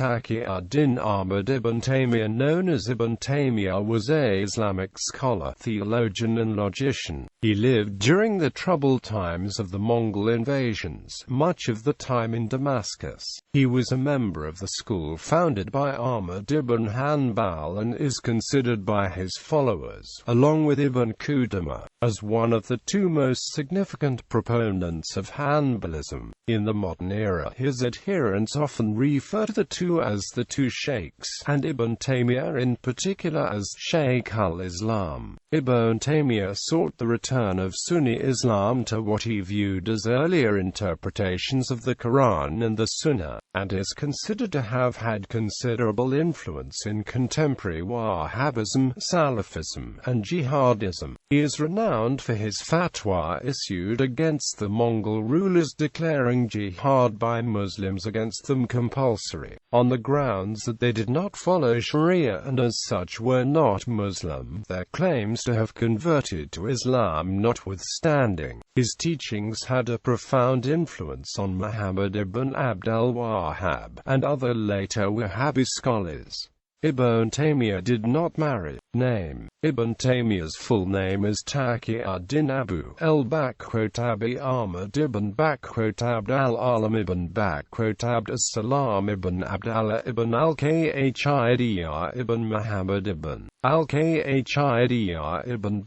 Taqi ad-Din Ahmad ibn Taymiyyah, known as Ibn Taymiyyah, was an Islamic scholar, theologian and logician. He lived during the troubled times of the Mongol invasions, much of the time in Damascus. He was a member of the school founded by Ahmad ibn Hanbal and is considered by his followers, along with Ibn Qudamah, as one of the two most significant proponents of Hanbalism. In the modern era, his adherents often refer to the two as the two sheikhs, and Ibn Taymiyyah in particular as Sheikh al-Islam. Ibn Taymiyyah sought the return of Sunni Islam to what he viewed as earlier interpretations of the Quran and the Sunnah, and is considered to have had considerable influence in contemporary Wahhabism, Salafism, and Jihadism. He is renowned for his fatwa issued against the Mongol rulers declaring jihad by Muslims against them compulsory, on the grounds that they did not follow Sharia and as such were not Muslim, their claims to have converted to Islam notwithstanding. His teachings had a profound influence on Muhammad ibn Abd al-Wahhab and other later Wahhabi scholars. Ibn Taymiyyah did not marry. Name: Ibn Taymiyyah's full name is Taqi ad-Din Abu al-Abi Ahmad ibn Abd al-Alam ibn Abd as-Salam ibn Abdallah ibn al-Khidiyah ibn Muhammad ibn al-Khidiyah ibn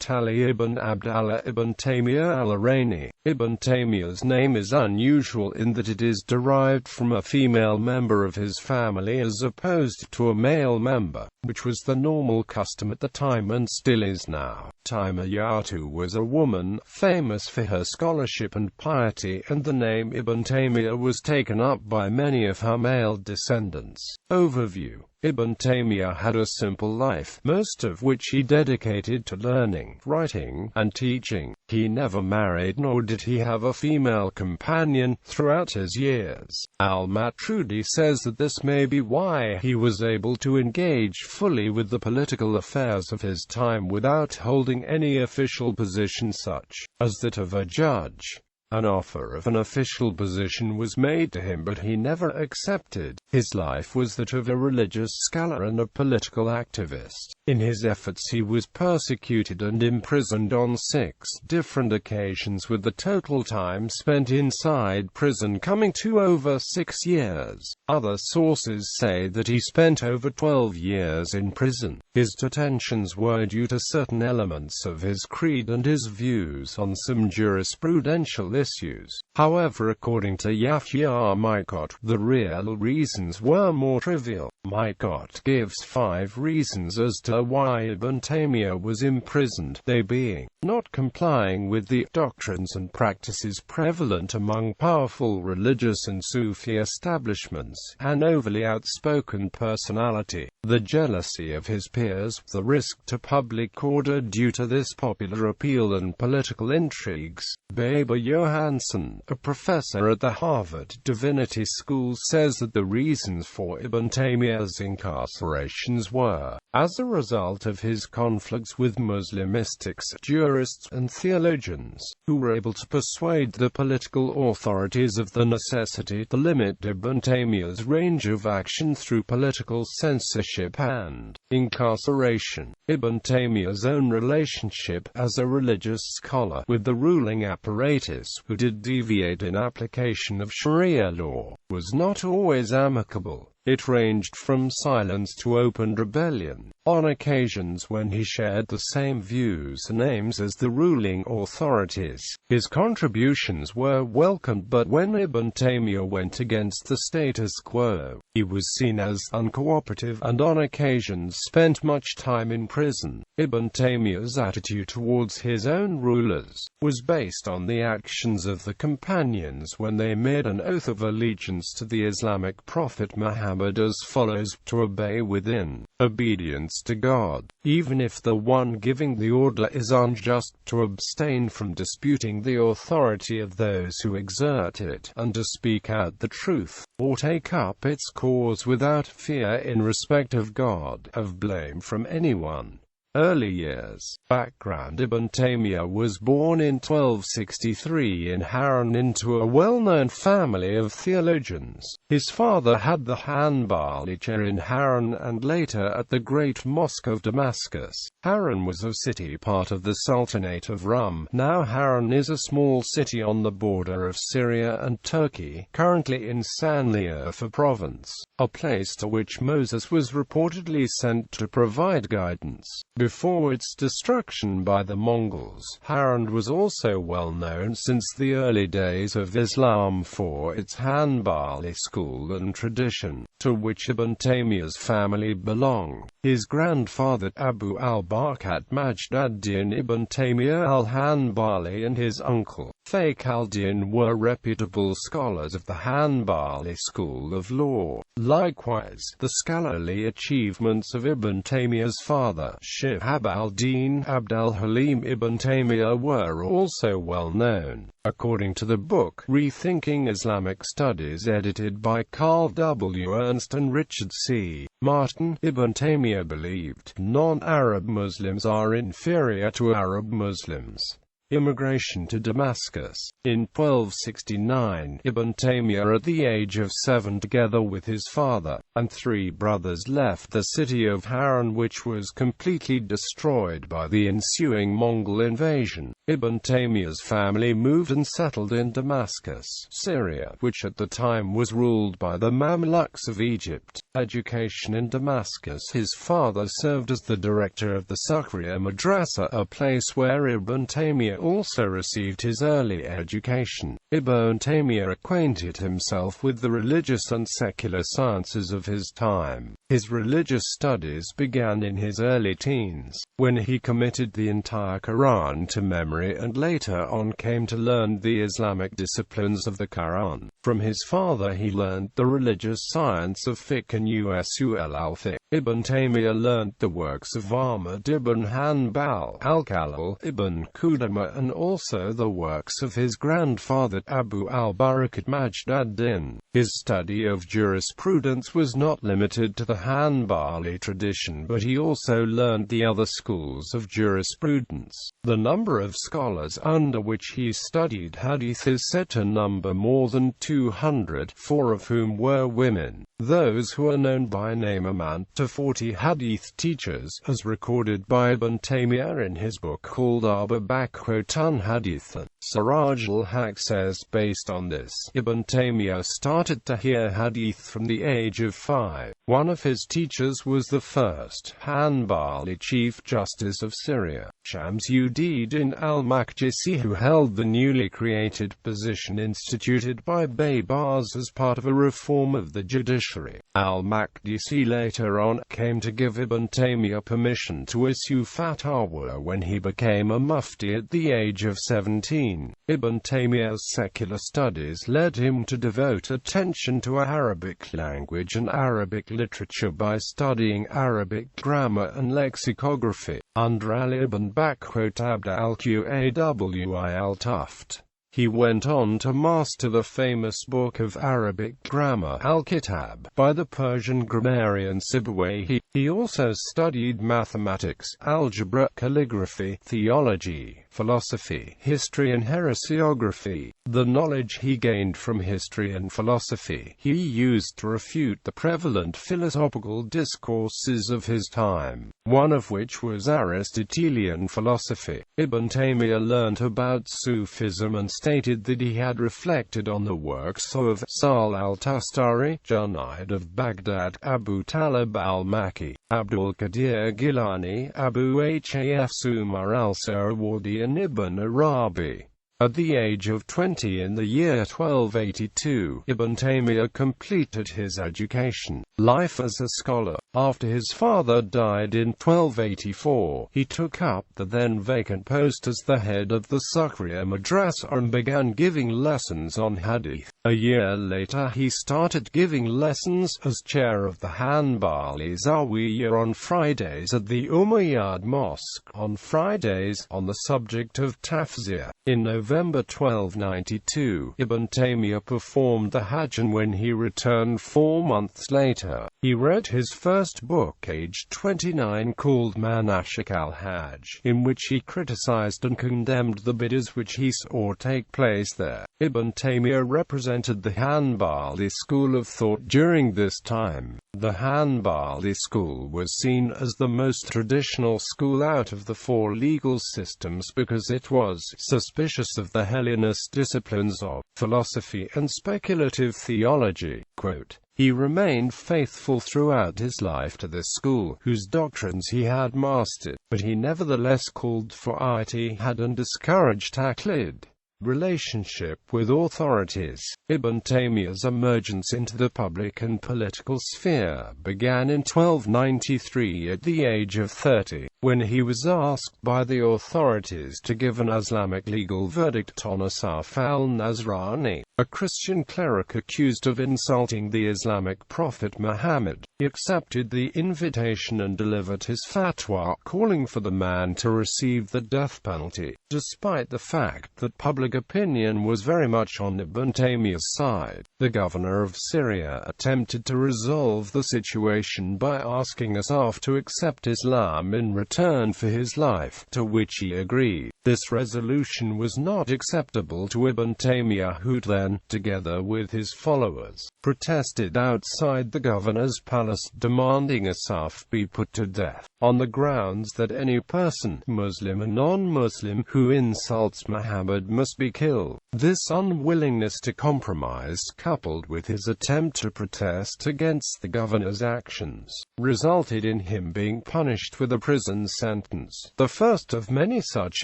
Ali ibn Abdallah ibn Taymiyyah al-Irani. Ibn Taymiyyah's name is unusual in that it is derived from a female member of his family as opposed to a male member, which was the normal custom at the time and still is now. Taymiyyah was a woman, famous for her scholarship and piety, and the name Ibn Taymiyyah was taken up by many of her male descendants. Overview: Ibn Taymiyyah had a simple life, most of which he dedicated to learning, writing, and teaching. He never married nor did he have a female companion throughout his years. Al-Maturidi says that this may be why he was able to engage fully with the political affairs of his time without holding any official position such as that of a judge. An offer of an official position was made to him but he never accepted. His life was that of a religious scholar and a political activist. In his efforts he was persecuted and imprisoned on 6 different occasions, with the total time spent inside prison coming to over 6 years. Other sources say that he spent over 12 years in prison. His detentions were due to certain elements of his creed and his views on some jurisprudential issues. However, according to Yahya Maikot, the real reasons were more trivial. Maikot gives 5 reasons as to why Ibn Taymiyyah was imprisoned, they being: not complying with the doctrines and practices prevalent among powerful religious and Sufi establishments, an overly outspoken personality, the jealousy of his peers, the risk to public order due to this popular appeal, and political intrigues. Baber Johansson, a professor at the Harvard Divinity School, says that the reasons for Ibn Taymiyyah's incarcerations were as a result of his conflicts with Muslim mystics, jurists, and theologians, who were able to persuade the political authorities of the necessity to limit Ibn Taymiyyah's range of action through political censorship and incarceration. Ibn Taymiyyah's own relationship as a religious scholar with the ruling apparatus, who did deviate in application of Sharia law, was not always amicable. It ranged from silence to open rebellion. On occasions when he shared the same views and aims as the ruling authorities, his contributions were welcomed, but when Ibn Taymiyyah went against the status quo, he was seen as uncooperative and on occasions spent much time in prison. Ibn Taymiyyah's attitude towards his own rulers was based on the actions of the companions when they made an oath of allegiance to the Islamic prophet Muhammad as follows: to obey within obedience to God, even if the one giving the order is unjust, to abstain from disputing the authority of those who exert it, and to speak out the truth, or take up its cause without fear in respect of God, of blame from anyone. Early years. Background: Ibn Taymiyyah was born in 1263 in Haran into a well-known family of theologians. His father had the Hanbali chair in Haran and later at the Great Mosque of Damascus. Haran was a city part of the Sultanate of Rum. Now Haran is a small city on the border of Syria and Turkey, currently in Sanliurfa province, a place to which Moses was reportedly sent to provide guidance. Before its destruction by the Mongols, Haran was also well known since the early days of Islam for its Hanbali school and tradition, to which Ibn Taymiyyah's family belonged. His grandfather Abu al-Barakat Majd ad-Din ibn Taymiyyah al-Hanbali and his uncle Taqi al-Din were reputable scholars of the Hanbali school of law. Likewise, the scholarly achievements of Ibn Taymiyyah's father, Sheikh al-Din Abd al-Halim ibn Taymiyyah, were also well known. According to the book Rethinking Islamic Studies, edited by Carl W. Ernst and Richard C. Martin, Ibn Taymiyyah believed non-Arab Muslims are inferior to Arab Muslims. Immigration to Damascus. In 1269, Ibn Taymiyyah at the age of 7 together with his father and 3 brothers left the city of Haran, which was completely destroyed by the ensuing Mongol invasion. Ibn Taymiyyah's family moved and settled in Damascus, Syria, which at the time was ruled by the Mamluks of Egypt. Education in Damascus. His father served as the director of the Sukhriya Madrasa, a place where Ibn Taymiyyah also received his early education. Ibn Taymiyyah acquainted himself with the religious and secular sciences of his time. His religious studies began in his early teens, when he committed the entire Quran to memory and later on came to learn the Islamic disciplines of the Quran. From his father he learned the religious science of fiqh and usul al-fiqh. Ibn Taymiyyah learned the works of Ahmad ibn Hanbal, al-Khalil ibn Qudamah, and also the works of his grandfather Abu al-Barakat Majd ad-Din. His study of jurisprudence was not limited to the Hanbali tradition, but he also learned the other schools of jurisprudence. The number of scholars under which he studied hadith is said to number more than 200, 4 of whom were women. Those who are known by name amount to 40 hadith teachers, as recorded by Ibn Taymiyyah in his book called Arba'atun Hadith. Siraj al-Haq says, based on this, Ibn Taymiyyah started to hear hadith from the age of 5. One of his teachers was the first Hanbali Chief Justice of Syria, Shams-ud-Din al-Maqdisi, who held the newly created position instituted by Baybars as part of a reform of the judiciary. Al-Maqdisi later on came to give Ibn Taymiyyah permission to issue fatwa when he became a mufti at the age of 17. Ibn Taymiyyah's secular studies led him to devote attention to Arabic language and Arabic literature by studying Arabic grammar and lexicography under Ali ibn Abd al-Qawi al-Tuft. He went on to master the famous book of Arabic grammar, Al-Kitab, by the Persian grammarian Sibawayh. He also studied mathematics, algebra, calligraphy, theology, philosophy, history and heresiography. The knowledge he gained from history and philosophy, he used to refute the prevalent philosophical discourses of his time, one of which was Aristotelian philosophy. Ibn Taymiyyah learnt about Sufism and stated that he had reflected on the works of Sahl al-Tustari, Junayd of Baghdad, Abu Talib al-Makki, Abdul Qadir Gilani, Abu Hafs Umar al-Sarawardi and Ibn Arabi. At the age of 20 in the year 1282, Ibn Taymiyyah completed his education life as a scholar. After his father died in 1284, he took up the then vacant post as the head of the Sukhriya Madrasa and began giving lessons on hadith. A year later he started giving lessons as chair of the Hanbali Zawiyya on Fridays at the Umayyad Mosque on Fridays on the subject of tafsir. In November 1292, Ibn Taymiyyah performed the Hajj, and when he returned 4 months later, later. He wrote his first book aged 29 called Manashik al-Hajj, in which he criticized and condemned the bid'ahs which he saw take place there. Ibn Taymiyyah represented the Hanbali school of thought during this time. The Hanbali school was seen as the most traditional school out of the four legal systems because it was suspicious of the Hellenist disciplines of philosophy and speculative theology. Quote, "He remained faithful throughout his life to this school, whose doctrines he had mastered, but he nevertheless called for ijtihad and discouraged taqlid, relationship with authorities." Ibn Taymiyyah's emergence into the public and political sphere began in 1293 at the age of 30, when he was asked by the authorities to give an Islamic legal verdict on Asaf al-Nasrani, a Christian cleric accused of insulting the Islamic prophet Muhammad. He accepted the invitation and delivered his fatwa, calling for the man to receive the death penalty. Despite the fact that public opinion was very much on Ibn Taymiyyah's side, the governor of Syria attempted to resolve the situation by asking Asaf to accept Islam in return for his life, to which he agreed. This resolution was not acceptable to Ibn Taymiyyah, who then, together with his followers, protested outside the governor's palace demanding Asaf be put to death, on the grounds that any person, Muslim or non-Muslim, who insults Muhammad must be killed. This unwillingness to compromise, coupled with his attempt to protest against the governor's actions, resulted in him being punished with a prison sentence, the first of many such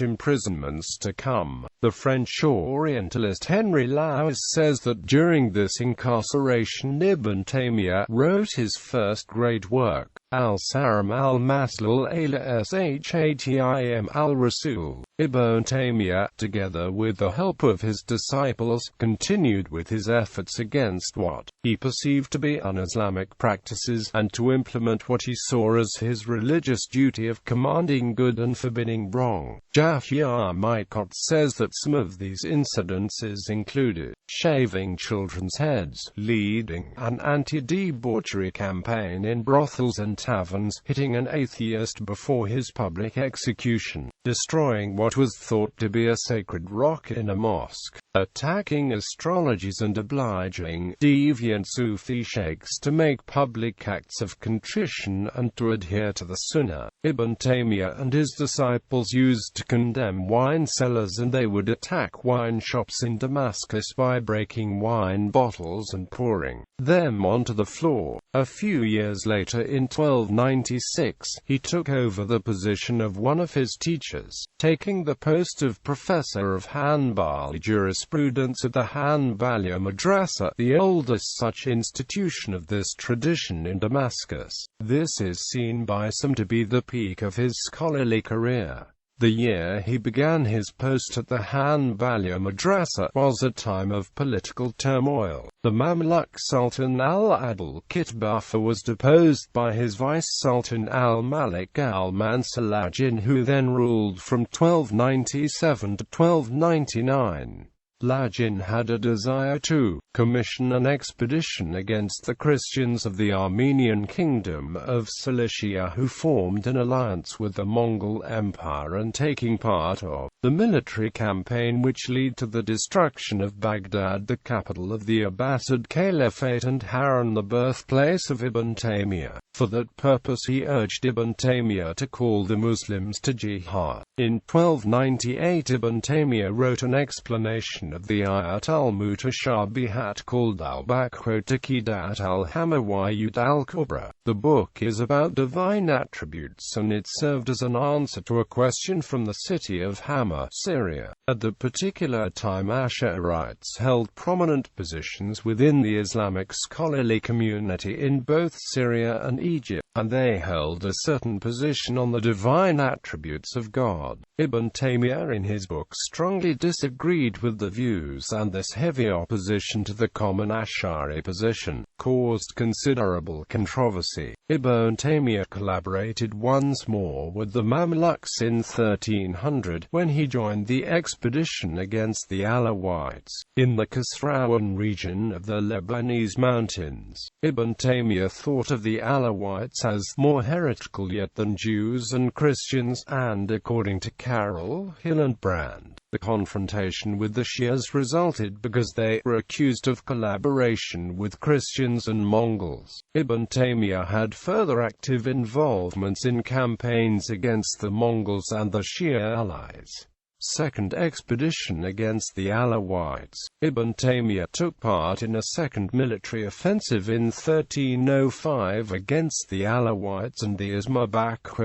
imprisonments to come. The French Orientalist Henry Lewis says that during this incarceration Ibn Taymiyyah wrote his first great work, Al-Saram al-Maslul ala Shatim al-Rasul. Ibn Taymiyyah, together with the help of his disciples, continued with his efforts against what he perceived to be un-Islamic practices, and to implement what he saw as his religious duty of commanding good and forbidding wrong. Yahya Mycott says that some of these incidences included shaving children's heads, leading an anti-debauchery campaign in brothels and taverns, hitting an atheist before his public execution, destroying what was thought to be a sacred rock in a mosque, attacking astrologers and obliging deviant Sufi sheikhs to make public acts of contrition and to adhere to the Sunnah. Ibn Taymiyyah and his disciples used to condemn wine cellars, and they would attack wine shops in Damascus by breaking wine bottles and pouring them onto the floor. A few years later, in 1296, he took over the position of one of his teachers, taking the post of professor of Hanbali jurisprudence at the Hanbali Madrasa, the oldest such institution of this tradition in Damascus. This is seen by some to be the peak of his scholarly career. The year he began his post at the Hanbali Madrasa was a time of political turmoil. The Mamluk Sultan al-Adil Kitbafa was deposed by his vice-sultan al-Malik al-Mansur, who then ruled from 1297 to 1299. Lajin had a desire to commission an expedition against the Christians of the Armenian Kingdom of Cilicia, who formed an alliance with the Mongol Empire, and taking part of the military campaign which led to the destruction of Baghdad, the capital of the Abbasid Caliphate, and Haran, the birthplace of Ibn Taymiyyah. For that purpose he urged Ibn Taymiyyah to call the Muslims to jihad. In 1298 Ibn Taymiyyah wrote an explanation of the Ayat al-Mutashabihat called al-Taqidat al-Hamawiyut al-Kubra. The book is about divine attributes, and it served as an answer to a question from the city of Hama, Syria. At the particular time, Ash'arites held prominent positions within the Islamic scholarly community in both Syria and Egypt, and they held a certain position on the divine attributes of God. Ibn Taymiyyah in his book strongly disagreed with the views, and this heavy opposition to the common Ash'ari position caused considerable controversy. Ibn Taymiyyah collaborated once more with the Mamluks in 1300, when he joined the expedition against the Alawites in the Kasrawan region of the Lebanese mountains. Ibn Taymiyyah thought of the Alawites as more heretical yet than Jews and Christians, and according to Carroll, Hill and Brand, the confrontation with the Shias resulted because they were accused of collaboration with Christians and Mongols. Ibn Taymiyyah had further active involvements in campaigns against the Mongols and the Shia allies. Second expedition against the Alawites. Ibn Taymiyyah took part in a second military offensive in 1305 against the Alawites and the Ismabak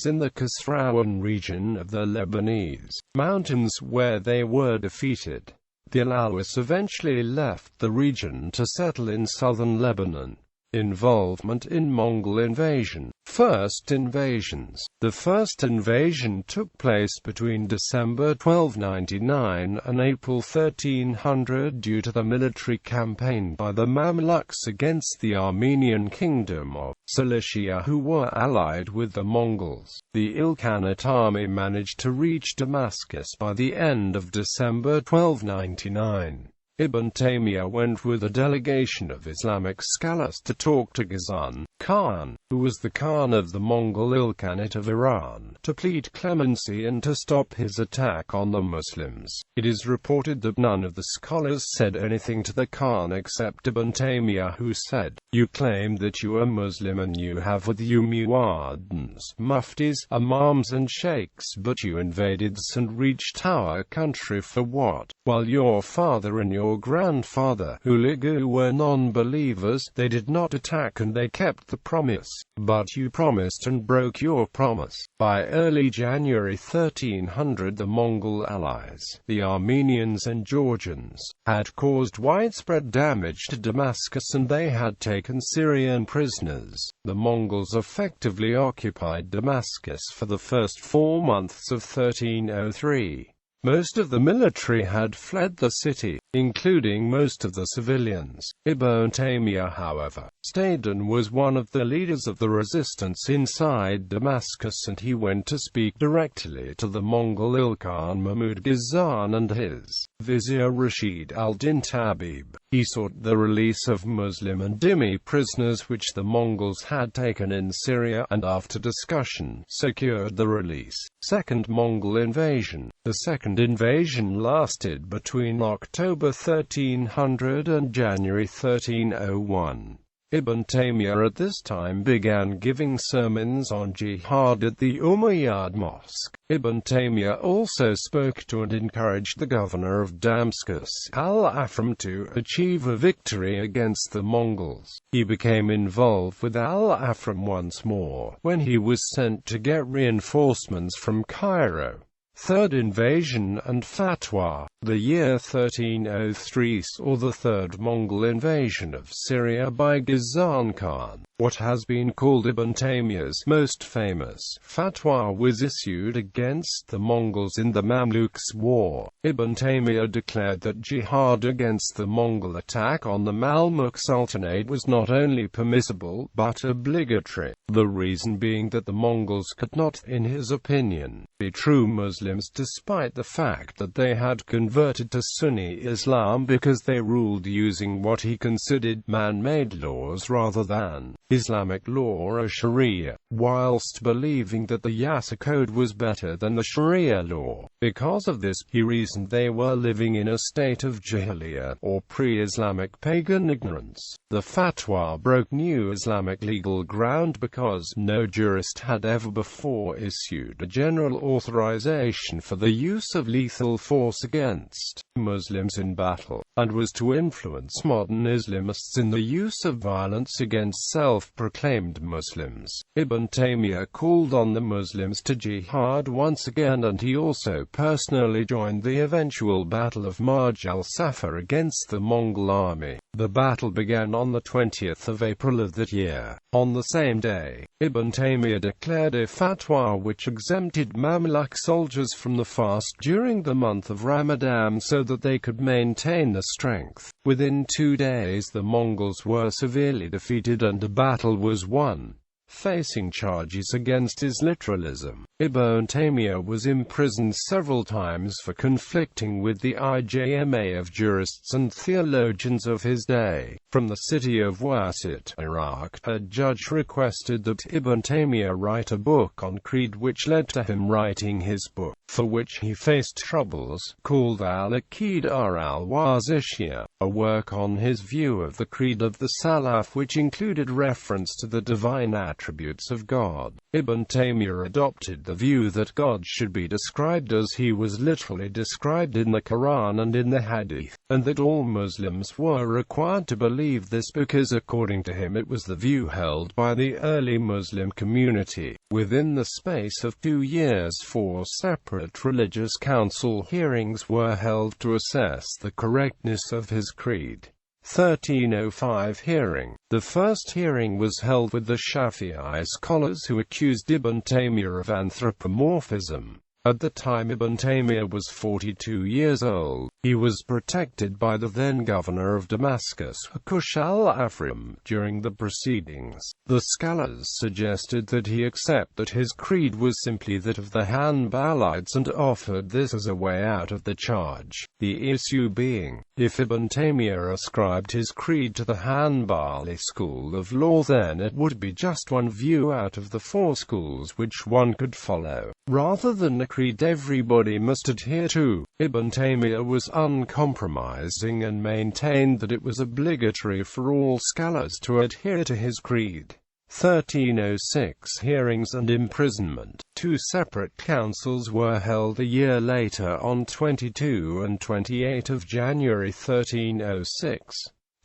in the Kasrawan region of the Lebanese mountains, where they were defeated. The Alawis eventually left the region to settle in southern Lebanon. Involvement in Mongol invasion. First invasions. The first invasion took place between December 1299 and April 1300 due to the military campaign by the Mamluks against the Armenian kingdom of Cilicia, who were allied with the Mongols. The Ilkhanate army managed to reach Damascus by the end of December 1299. Ibn Taymiyyah went with a delegation of Islamic scholars to talk to Ghazan Khan, who was the Khan of the Mongol Ilkhanate of Iran, to plead clemency and to stop his attack on the Muslims. It is reported that none of the scholars said anything to the Khan except Ibn Taymiyyah, who said, "You claim that you are Muslim and you have with you muaddins, muftis, imams and sheikhs, but you invaded us and reached our country for what? While your father and your grandfather, Hulagu, were non-believers, they did not attack and they kept the promise. But you promised and broke your promise." By early January 1300, the Mongol allies, the Armenians and Georgians, had caused widespread damage to Damascus and they had taken Syrian prisoners. The Mongols effectively occupied Damascus for the first 4 months of 1303. Most of the military had fled the city, including most of the civilians. Ibn Taymiyyah, however, stayed and was one of the leaders of the resistance inside Damascus, and he went to speak directly to the Mongol Ilkhan Mahmud Ghazan and his vizier Rashid al-Din Tabib. He sought the release of Muslim and Dhimmi prisoners which the Mongols had taken in Syria, and after discussion, secured the release. Second Mongol invasion. The second invasion lasted between October 1300 and January 1301. Ibn Taymiyyah at this time began giving sermons on jihad at the Umayyad Mosque. Ibn Taymiyyah also spoke to and encouraged the governor of Damascus, Al-Afram, to achieve a victory against the Mongols. He became involved with Al-Afram once more, when he was sent to get reinforcements from Cairo. Third invasion and fatwa. The year 1303 saw the third Mongol invasion of Syria by Ghazan Khan. What has been called Ibn Taymiyyah's most famous fatwa was issued against the Mongols in the Mamluks' war. Ibn Taymiyyah declared that jihad against the Mongol attack on the Mamluk Sultanate was not only permissible, but obligatory. The reason being that the Mongols could not, in his opinion, be true Muslims despite the fact that they had converted to Sunni Islam because they ruled using what he considered man-made laws rather than Islamic law or Sharia, whilst believing that the Yasa code was better than the Sharia law. Because of this, he reasoned they were living in a state of jahiliyyah, or pre-Islamic pagan ignorance. The fatwa broke new Islamic legal ground because no jurist had ever before issued a general authorization for the use of lethal force against Muslims in battle. and was to influence modern Islamists in the use of violence against self-proclaimed Muslims. Ibn Taymiyyah called on the Muslims to jihad once again, and he also personally joined the eventual Battle of Marj al-Safar against the Mongol army. The battle began on the 20th of April of that year. On the same day, Ibn Taymiyyah declared a fatwa which exempted Mamluk soldiers from the fast during the month of Ramadan so that they could maintain their strength. Within 2 days the Mongols were severely defeated and a battle was won. Facing charges against his literalism, Ibn Taymiyyah was imprisoned several times for conflicting with the ijma of jurists and theologians of his day. From the city of Wasit, Iraq, a judge requested that Ibn Taymiyyah write a book on creed, which led to him writing his book, for which he faced troubles, called Al-Aqidah al-Wasitiyya, a work on his view of the creed of the Salaf, which included reference to the divine attributes of God. Ibn Taymiyyah adopted the view that God should be described as he was literally described in the Quran and in the Hadith, and that all Muslims were required to believe this because according to him it was the view held by the early Muslim community. Within the space of 2 years 4 separate religious council hearings were held to assess the correctness of his creed. 1305 hearing. The first hearing was held with the Shafi'i scholars who accused Ibn Taymiyyah of anthropomorphism. At the time Ibn Taymiyyah was 42 years old. He was protected by the then governor of Damascus,He al-Afrim, during the proceedings. The scholars suggested that he accept that his creed was simply that of the Hanbalites and offered this as a way out of the charge. The issue being, if Ibn Taymiyyah ascribed his creed to the Hanbali school of law, then it would be just one view out of the 4 schools which one could follow, rather than a creed everybody must adhere to. Ibn Taymiyyah was uncompromising and maintained that it was obligatory for all scholars to adhere to his creed. 1306 hearings and imprisonment. 2 separate councils were held a year later on 22 and 28 of January 1306.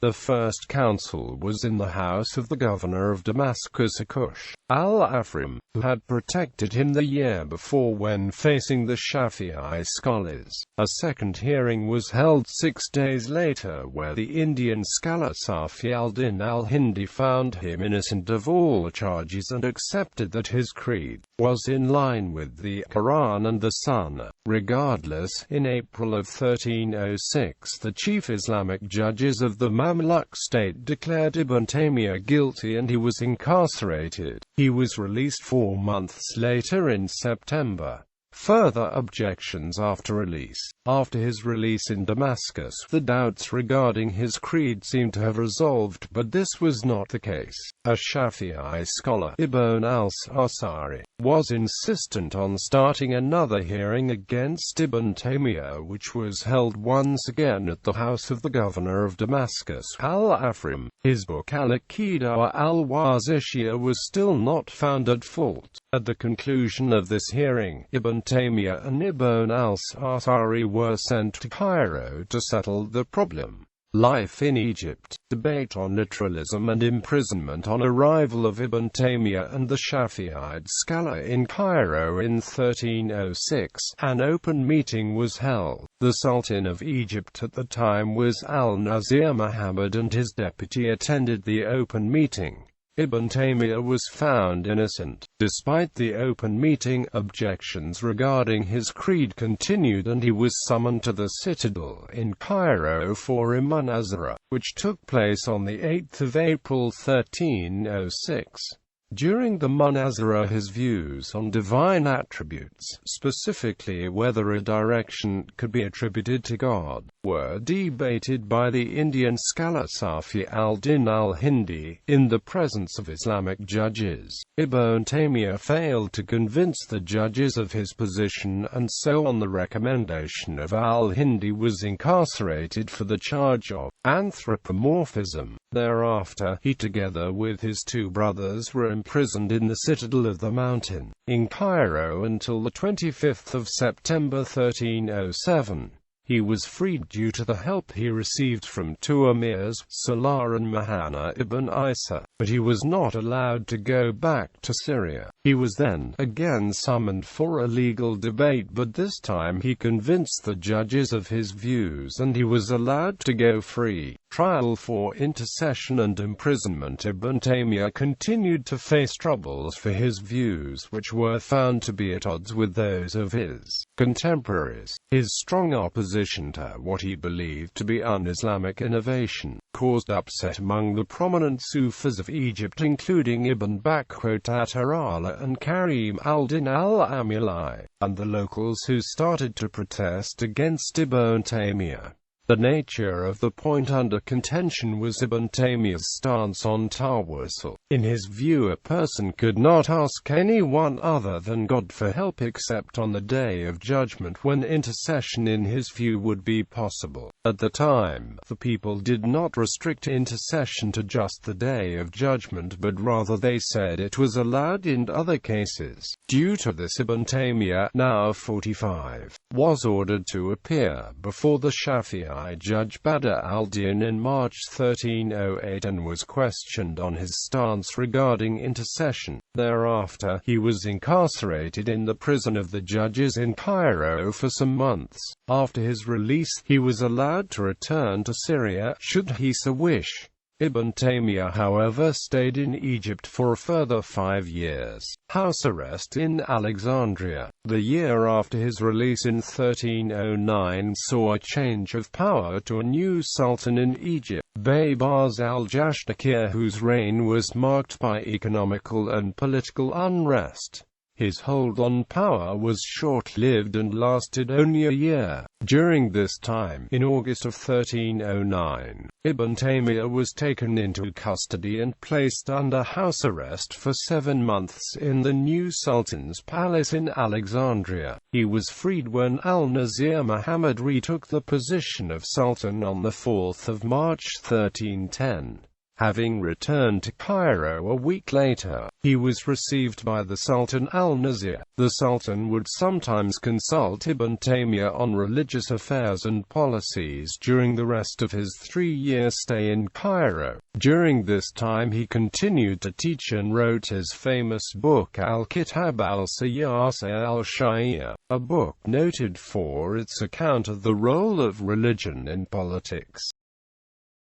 The first council was in the house of the governor of Damascus,He al-Afrim, who had protected him the year before when facing the Shafi'i scholars. A second hearing was held 6 days later where the Indian scholar Safi al-Din al-Hindi found him innocent of all charges and accepted that his creed was in line with the Quran and the Sunnah. Regardless, in April of 1306 the chief Islamic judges of the Mamluk state declared Ibn Taymiyyah guilty and he was incarcerated. He was released 4 months later in September. Further objections after release. After his release in Damascus, the doubts regarding his creed seemed to have resolved, but this was not the case. A Shafi'i scholar, Ibn al-Asari, was insistent on starting another hearing against Ibn Taymiyyah, which was held once again at the house of the governor of Damascus, al-Afrim. His book Al-Aqidah al-Wasitiyya was still not found at fault. At the conclusion of this hearing, Ibn Taymiyyah and Ibn al-Asari were sent to Cairo to settle the problem. Life in Egypt. Debate on literalism and imprisonment. On arrival of Ibn Taymiyyah and the Shafi'ite scholar in Cairo in 1306, an open meeting was held. The Sultan of Egypt at the time was al-Nazir Muhammad, and his deputy attended the open meeting. Ibn Taymiyyah was found innocent. Despite the open meeting, objections regarding his creed continued and he was summoned to the citadel in Cairo for a munazara, which took place on the 8th of April 1306. During the munazara, his views on divine attributes, specifically whether a direction could be attributed to God, were debated by the Indian scholar Safi al-Din al-Hindi, in the presence of Islamic judges. Ibn Taymiyyah failed to convince the judges of his position, and so on the recommendation of al-Hindi was incarcerated for the charge of anthropomorphism. Thereafter, he together with his 2 brothers were imprisoned in the citadel of the mountain, in Cairo until the 25th of September 1307. He was freed due to the help he received from two emirs, Salah and Mahana ibn Isa, but he was not allowed to go back to Syria. He was then again summoned for a legal debate, but this time he convinced the judges of his views and he was allowed to go free. Trial for intercession and imprisonment. Ibn Taymiyyah continued to face troubles for his views, which were found to be at odds with those of his contemporaries. His strong opposition to what he believed to be un-Islamic innovation caused upset among the prominent Sufis of Egypt, including Ibn Battuta and Karim al-Din al-Amili, and the locals who started to protest against Ibn Taymiyyah. The nature of the point under contention was Ibn Taymiyyah's stance on tawassul. In his view, a person could not ask anyone other than God for help except on the Day of Judgment, when intercession in his view would be possible. At the time, the people did not restrict intercession to just the Day of Judgment, but rather they said it was allowed in other cases. Due to this, Ibn Taymiyyah, now 45, was ordered to appear before the Shafi'i judge Badr al-Din in March 1308 and was questioned on his stance regarding intercession. Thereafter, he was incarcerated in the prison of the judges in Cairo for some months. After his release, he was allowed to return to Syria, should he so wish. Ibn Taymiyyah, however, stayed in Egypt for a further 5 years. House arrest in Alexandria. The year after his release in 1309 saw a change of power to a new sultan in Egypt, Baybars al-Jashtaki, whose reign was marked by economical and political unrest. His hold on power was short-lived and lasted only a year. During this time, in August of 1309, Ibn Taymiyyah was taken into custody and placed under house arrest for 7 months in the new Sultan's palace in Alexandria. He was freed when al-Nazir Muhammad retook the position of Sultan on the 4th of March 1310. Having returned to Cairo a week later, he was received by the Sultan al-Nazir. The Sultan would sometimes consult Ibn Taymiyyah on religious affairs and policies during the rest of his 3-year stay in Cairo. During this time he continued to teach and wrote his famous book Al-Kitab al-Siyasa al-Shai'iyya, a book noted for its account of the role of religion in politics.